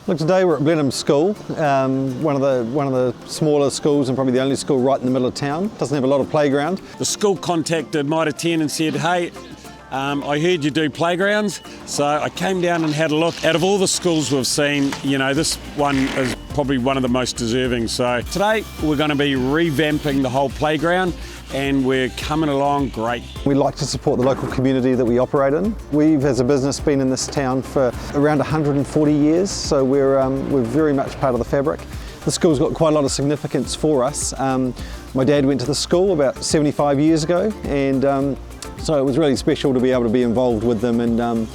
Look, today we're at Blenheim School, one of the smaller schools and probably the only school right in the middle of town. Doesn't have a lot of playground. The school contacted Mitre and said, hey, I heard you do playgrounds, so I came down and had a look. Out of all the schools we've seen, this one is probably one of the most deserving. So today we're going to be revamping the whole playground and we're coming along great. We like to support the local community that we operate in. We've, as a business, been in this town for around 140 years, so we're very much part of the fabric. The school's got quite a lot of significance for us. My dad went to the school about 75 years ago, and so it was really special to be able to be involved with them and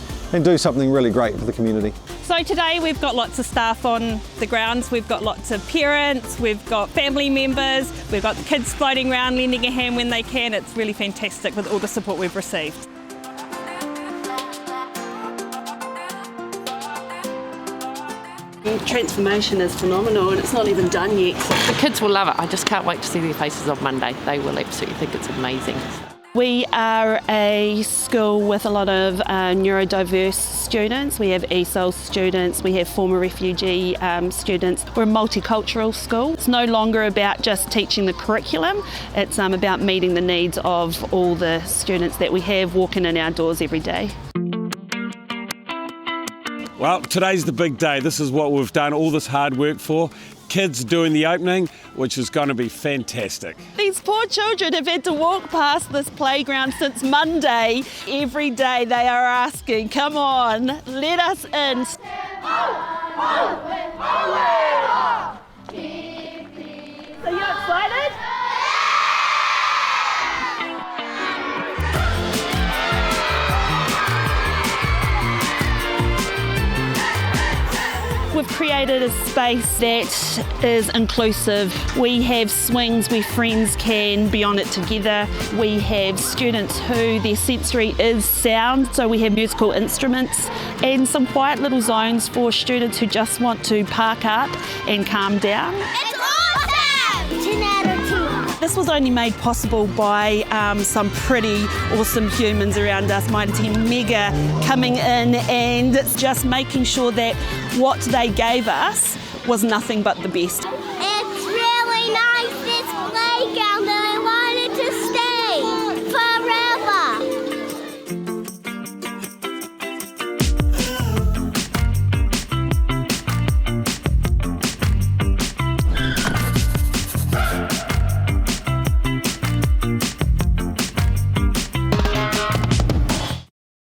do something really great for the community. So today we've got lots of staff on the grounds, we've got lots of parents, we've got family members, we've got the kids floating around lending a hand when they can. It's really fantastic with all the support we've received. The transformation is phenomenal and it's not even done yet. The kids will love it. I just can't wait to see their faces on Monday. They will absolutely think it's amazing. We are a school with a lot of neurodiverse students. We have ESOL students, we have former refugee students. We're a multicultural school. It's no longer about just teaching the curriculum, it's about meeting the needs of all the students that we have walking in our doors every day. Well, today's the big day. This is what we've done all this hard work for. Kids doing the opening, which is going to be fantastic. These poor children have had to walk past this playground since Monday. Every day they are asking, come on, let us in. Are you excited? We've created a space that is inclusive. We have swings where friends can be on it together. We have students who their sensory is sound, so we have musical instruments and some quiet little zones for students who just want to park up and calm down. It's awesome! 10 out of 10. This was only made possible by some pretty awesome humans around us. Mitre Mega coming in and just making sure that what they gave us was nothing but the best.